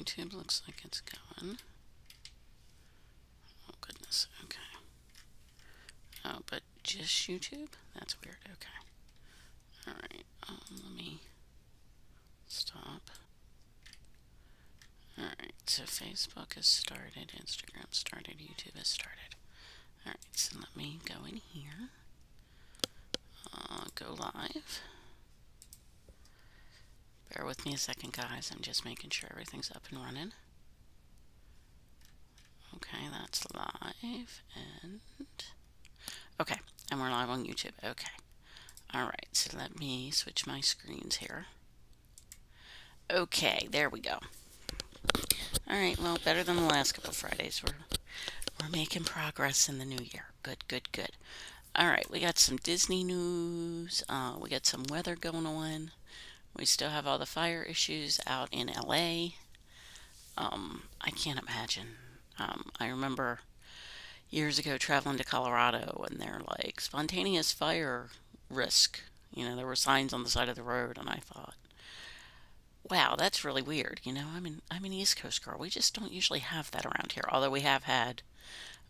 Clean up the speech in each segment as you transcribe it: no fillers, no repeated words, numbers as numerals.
YouTube looks like it's going. Oh, goodness. Okay. Oh, but just YouTube? That's weird. Okay. Alright. Let me stop. Alright. So Facebook has started. Instagram started. YouTube has started. Alright. So let me go in here. Go live. Bear with me a second, guys. I'm just making sure everything's up and running. Okay, that's live, and okay, and we're live on YouTube. Okay, all right, so let me switch my screens here. Okay, there we go. All right, well, better than the last couple of Fridays. We're making progress in the new year. Good, good, good. All right, we got some Disney news. We got some weather going on. We still have all the fire issues out in LA. I can't imagine. I remember years ago traveling to Colorado, and they're like spontaneous fire risk. You know, there were signs on the side of the road, and I thought, wow, that's really weird. You know, I'm an East Coast girl. We just don't usually have that around here. Although we have had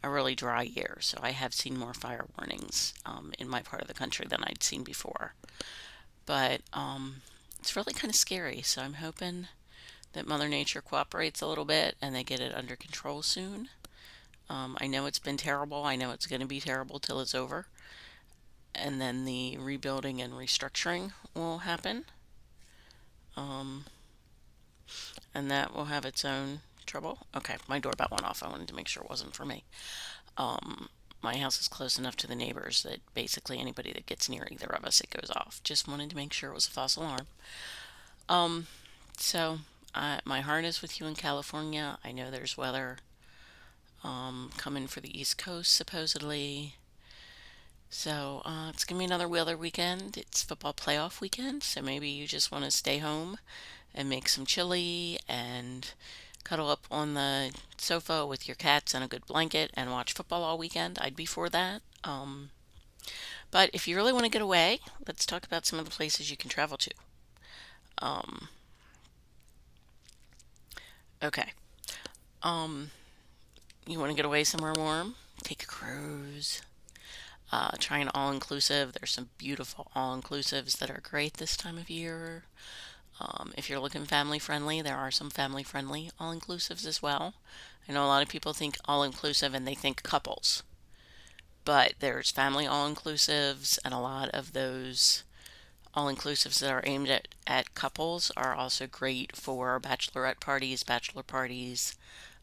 a really dry year, so I have seen more fire warnings in my part of the country than I'd seen before. But it's really kind of scary. So I'm hoping that Mother Nature cooperates a little bit and they get it under control soon. I know it's been terrible. I know it's going to be terrible till it's over. And then the rebuilding and restructuring will happen. And that will have its own trouble. Okay, my doorbell went off. I wanted to make sure it wasn't for me. My house is close enough to the neighbors that basically anybody that gets near either of us, it goes off. Just wanted to make sure it was a false alarm. So my heart is with you in California. I know there's weather coming for the East Coast supposedly. So it's going to be another weather weekend. It's football playoff weekend, so maybe you just want to stay home and make some chili and cuddle up on the sofa with your cats and a good blanket and watch football all weekend. I'd be for that. But if you really want to get away, let's talk about some of the places you can travel to. Okay. You want to get away somewhere warm? Take a cruise. Try an all-inclusive. There's some beautiful all-inclusives that are great this time of year. If you're looking family-friendly, there are some family-friendly all-inclusives as well. I know a lot of people think all-inclusive and they think couples. But there's family all-inclusives, and a lot of those all-inclusives that are aimed at couples are also great for bachelorette parties, bachelor parties,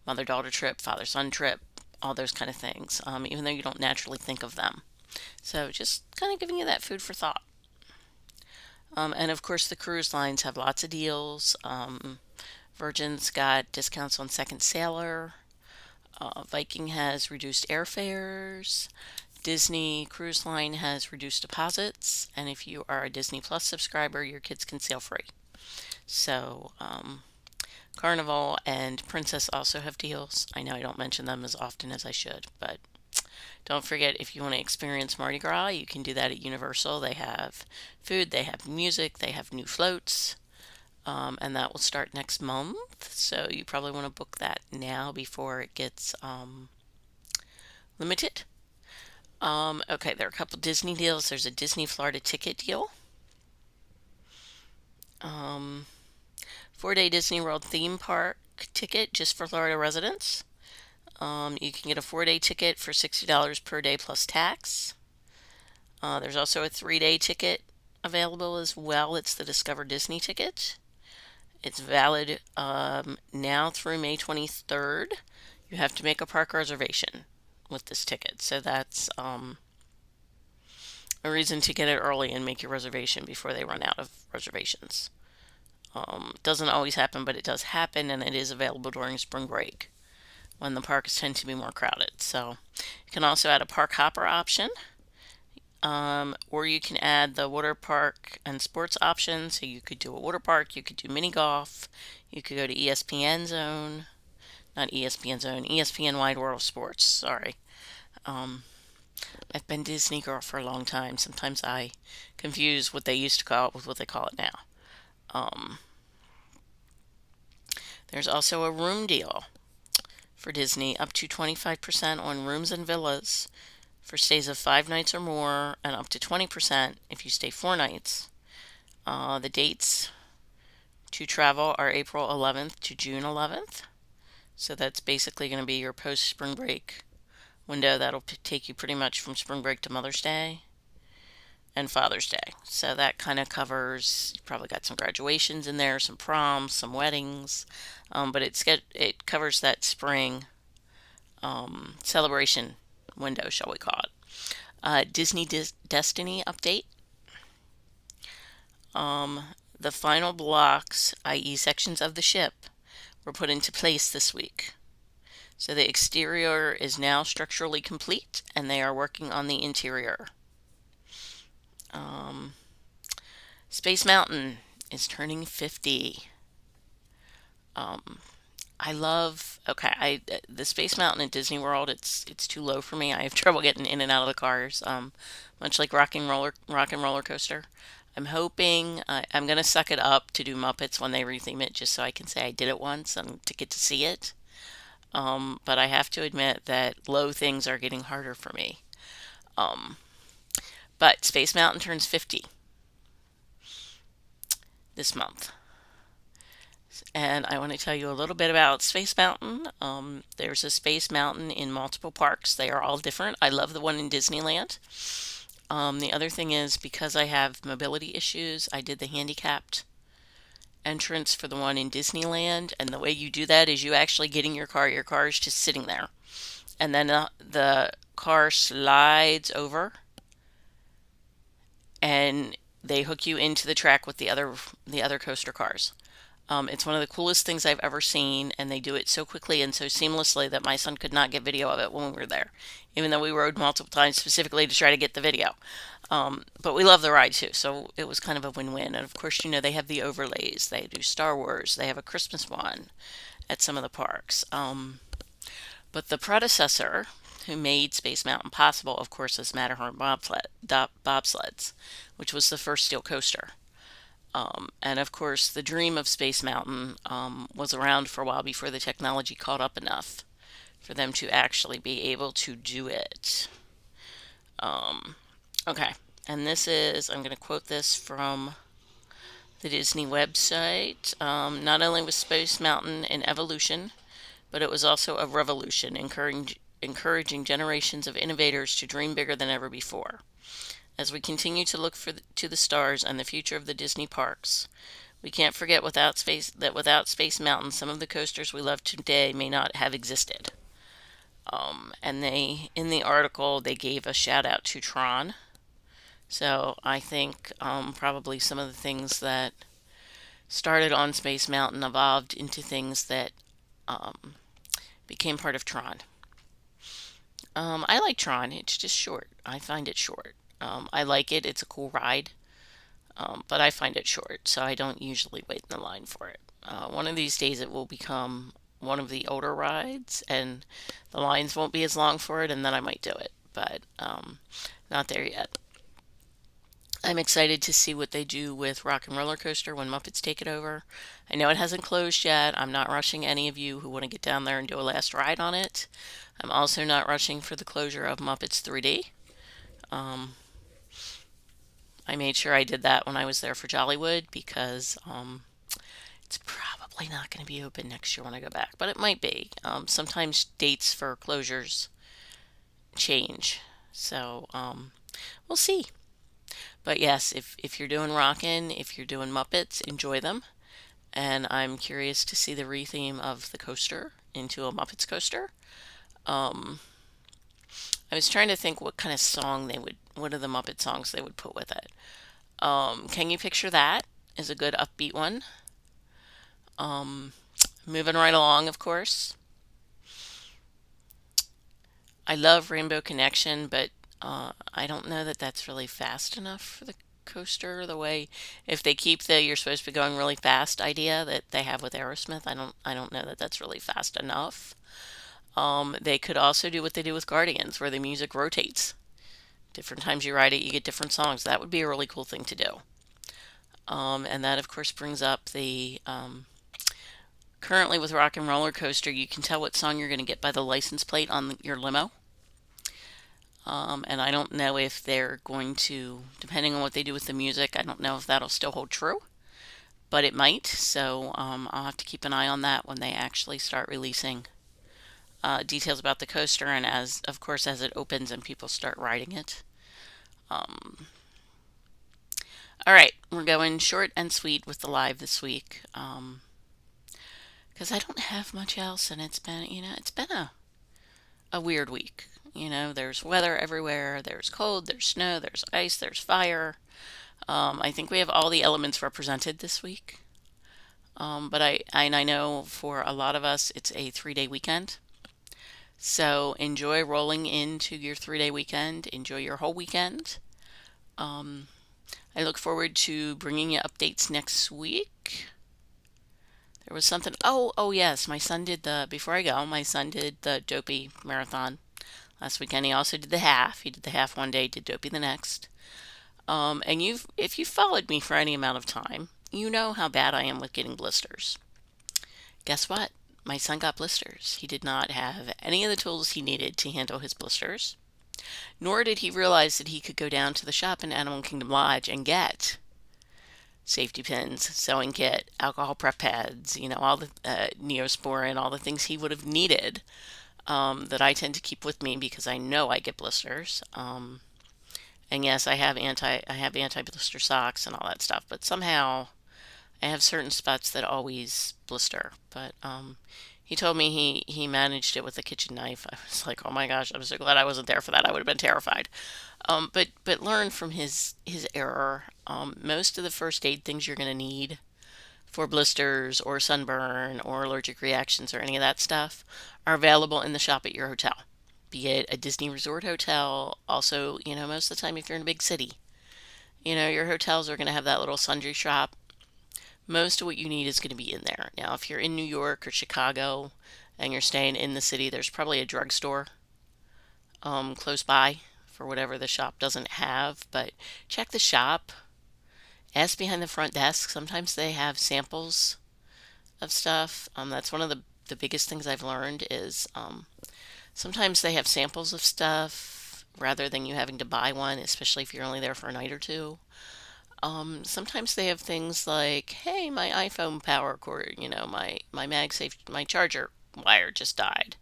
mother-daughter trip, father-son trip, all those kind of things, even though you don't naturally think of them. So just kind of giving you that food for thought. And of course, the cruise lines have lots of deals. Virgin's got discounts on Second Sailor. Viking has reduced airfares. Disney Cruise Line has reduced deposits. And if you are a Disney Plus subscriber, your kids can sail free. So, Carnival and Princess also have deals. I know I don't mention them as often as I should, but don't forget, if you want to experience Mardi Gras, you can do that at Universal. They have food, they have music, they have new floats, and that will start next month. So you probably want to book that now before it gets limited. Okay, there are a couple Disney deals. There's a Disney Florida ticket deal. 4-day Disney World theme park ticket just for Florida residents. You can get a 4-day ticket for $60 per day plus tax. There's also a 3-day ticket available as well. It's the Discover Disney ticket. It's valid now through May 23rd. You have to make a park reservation with this ticket. So that's a reason to get it early and make your reservation before they run out of reservations. Doesn't always happen, but it does happen, and it is available during spring break when the parks tend to be more crowded. So you can also add a park hopper option, or you can add the water park and sports option. So you could do a water park, you could do mini golf, you could go to ESPN Zone, not ESPN Zone, ESPN Wide World of Sports. Sorry. I've been Disney girl for a long time. Sometimes I confuse what they used to call it with what they call it now. There's also a room deal for Disney, up to 25% on rooms and villas for stays of 5 nights or more, and up to 20% if you stay 4 nights. The dates to travel are April 11th to June 11th. So that's basically going to be your post spring break window. That'll take you pretty much from spring break to Mother's Day and Father's Day. So that kind of covers, you probably got some graduations in there, some proms, some weddings, but it covers that spring celebration window, shall we call it. Disney Destiny update. The final blocks, i.e., sections of the ship, were put into place this week. So the exterior is now structurally complete, and they are working on the interior. Space Mountain is turning 50. I love the Space Mountain at Disney World. It's too low for me. I have trouble getting in and out of the cars. Much like Rock and Roller Coaster. I'm hoping I'm gonna suck it up to do Muppets when they retheme it, just so I can say I did it once and to get to see it. But I have to admit that low things are getting harder for me. Um, but Space Mountain turns 50 this month. And I want to tell you a little bit about Space Mountain. There's a Space Mountain in multiple parks. They are all different. I love the one in Disneyland. The other thing is, because I have mobility issues, I did the handicapped entrance for the one in Disneyland. And the way you do that is you actually get in your car. Your car is just sitting there. And then the car slides over and they hook you into the track with the other coaster cars. It's one of the coolest things I've ever seen, and they do it so quickly and so seamlessly that my son could not get video of it when we were there, even though we rode multiple times specifically to try to get the video. But we love the ride too, so it was kind of a win-win. And of course, they have the overlays. They do Star Wars. They have a Christmas one at some of the parks. But the predecessor who made Space Mountain possible, of course, is Matterhorn bobsleds, which was the first steel coaster. And of course, the dream of Space Mountain was around for a while before the technology caught up enough for them to actually be able to do it. Okay, and I'm going to quote this from the Disney website. Not only was Space Mountain an evolution, but it was also a revolution, encouraging generations of innovators to dream bigger than ever before. As we continue to look to the stars and the future of the Disney parks, we can't forget that without Space Mountain, some of the coasters we love today may not have existed. And in the article, they gave a shout out to Tron. So I think probably some of the things that started on Space Mountain evolved into things that became part of Tron. I like Tron. It's just short. I find it short. I like it. It's a cool ride, but I find it short, so I don't usually wait in the line for it. One of these days it will become one of the older rides, and the lines won't be as long for it, and then I might do it, but not there yet. I'm excited to see what they do with Rock and Roller Coaster when Muppets take it over. I know it hasn't closed yet. I'm not rushing any of you who want to get down there and do a last ride on it. I'm also not rushing for the closure of Muppets 3D. Um, I made sure I did that when I was there for Jollywood because it's probably not going to be open next year when I go back, but it might be. Sometimes dates for closures change, so we'll see. But yes, if you're doing Rockin', if you're doing Muppets, enjoy them. And I'm curious to see the retheme of the coaster into a Muppets coaster. Um, I was trying to think what kind of what are the Muppet songs they would put with it. Can You Picture That is a good upbeat one. Um, Moving right along, of course. I love Rainbow Connection, but I don't know that that's really fast enough for the coaster. The way if they keep the "you're supposed to be going really fast" idea that they have with Aerosmith, I don't know that that's really fast enough. They could also do what they do with Guardians, where the music rotates. Different times you ride it, you get different songs. That would be a really cool thing to do. And that, of course, brings up the Currently with Rock and Roller Coaster, you can tell what song you're going to get by the license plate on your limo. And I don't know if they're going to, depending on what they do with the music, I don't know if that'll still hold true, but it might. So I'll have to keep an eye on that when they actually start releasing details about the coaster, and as of course as it opens and people start riding it. Um, all right, we're going short and sweet with the live this week because I don't have much else, and it's been a weird week. There's weather everywhere. There's cold. There's snow. There's ice. There's fire. I think we have all the elements represented this week. But I know for a lot of us it's a 3 day weekend. So enjoy rolling into your 3 day weekend. Enjoy your whole weekend. Um, I look forward to bringing you updates next week. There was something. Oh yes, my son did the. Before I go, my son did the Dopey marathon last weekend. He also did the half. He did the half one day, did Dopey the next. And if you followed me for any amount of time, you know how bad I am with getting blisters. Guess what? My son got blisters. He did not have any of the tools he needed to handle his blisters, nor did he realize that he could go down to the shop in Animal Kingdom Lodge and get safety pins, sewing kit, alcohol prep pads, all the Neosporin, all the things he would have needed that I tend to keep with me because I know I get blisters. And yes, I have anti blister socks and all that stuff, but somehow I have certain spots that always blister. But he told me he managed it with a kitchen knife. I was like, oh my gosh, I'm so glad I wasn't there for that. I would have been terrified. But learn from his error. Most of the first aid things you're going to need for blisters or sunburn or allergic reactions or any of that stuff are available in the shop at your hotel. Be it a Disney Resort hotel, also, most of the time if you're in a big city, your hotels are going to have that little sundry shop. Most of what you need is going to be in there. Now, if you're in New York or Chicago and you're staying in the city, there's probably a drugstore close by for whatever the shop doesn't have. But check the shop. Ask behind the front desk. Sometimes they have samples of stuff. That's one of the biggest things I've learned is sometimes they have samples of stuff rather than you having to buy one, especially if you're only there for a night or two. Sometimes they have things like, hey, my iPhone power cord, my MagSafe, my charger wire just died.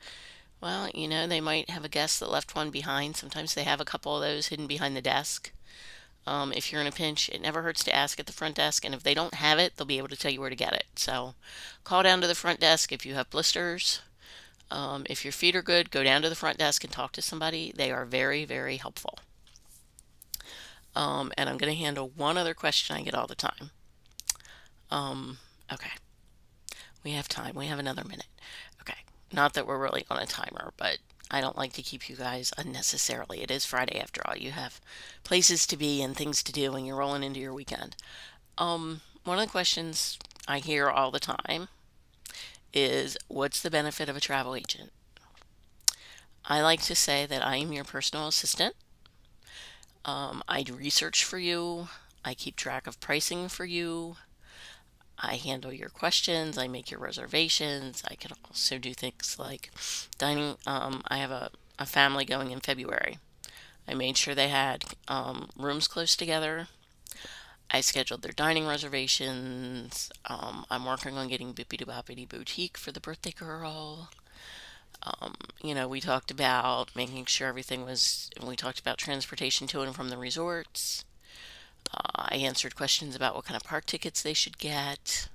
Well, they might have a guest that left one behind. Sometimes they have a couple of those hidden behind the desk. If you're in a pinch, it never hurts to ask at the front desk, and if they don't have it, they'll be able to tell you where to get it. So call down to the front desk if you have blisters. If your feet are good, go down to the front desk and talk to somebody. They are very, very helpful. And I'm going to handle one other question I get all the time. Okay, we have time. We have another minute. Okay, not that we're really on a timer, but I don't like to keep you guys unnecessarily. It is Friday after all. You have places to be and things to do, and you're rolling into your weekend. One of the questions I hear all the time is, what's the benefit of a travel agent? I like to say that I am your personal assistant. I do research for you. I keep track of pricing for you. I handle your questions. I make your reservations. I can also do things like dining. I have a family going in February. I made sure they had rooms close together. I scheduled their dining reservations. I'm working on getting Bippity Boppity Boutique for the birthday girl. We talked about making sure everything was, we talked about transportation to and from the resorts. I answered questions about what kind of park tickets they should get.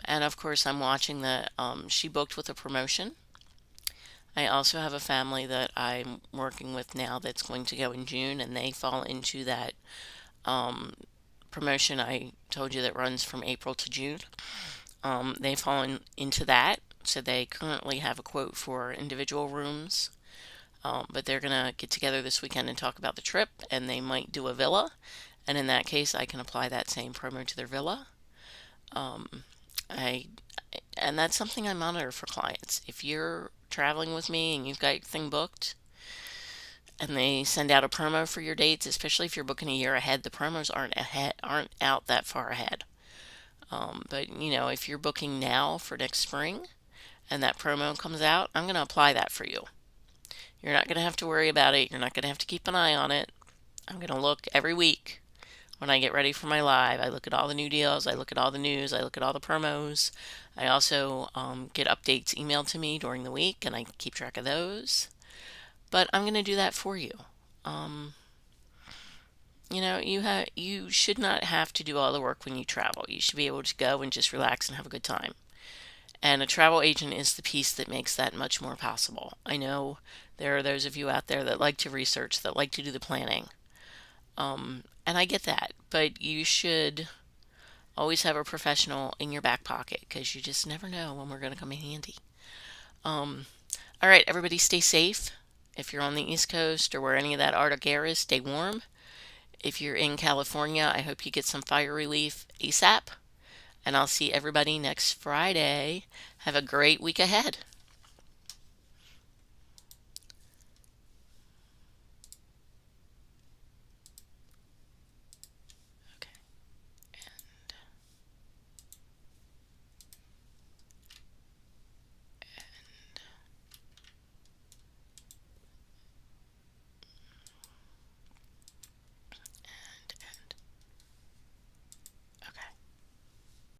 And of course, I'm watching she booked with a promotion. I also have a family that I'm working with now that's going to go in June, and they fall into that promotion I told you that runs from April to June. They fall into that. So they currently have a quote for individual rooms, but they're going to get together this weekend and talk about the trip, and they might do a villa. And in that case, I can apply that same promo to their villa. I and that's something I monitor for clients. If you're traveling with me and you've got your thing booked, and they send out a promo for your dates, especially if you're booking a year ahead, the promos aren't out that far ahead. But if you're booking now for next spring and that promo comes out, I'm going to apply that for you. You're not going to have to worry about it. You're not going to have to keep an eye on it. I'm going to look every week when I get ready for my live. I look at all the new deals. I look at all the news. I look at all the promos. I also get updates emailed to me during the week, and I keep track of those. But I'm going to do that for you. Um, you should not have to do all the work when you travel. You should be able to go and just relax and have a good time. And a travel agent is the piece that makes that much more possible. I know there are those of you out there that like to research, that like to do the planning. And I get that, but you should always have a professional in your back pocket because you just never know when we're going to come in handy. Um, all right, everybody stay safe. If you're on the East Coast or where any of that Arctic air is, stay warm. If you're in California, I hope you get some fire relief ASAP. And I'll see everybody next Friday. Have a great week ahead.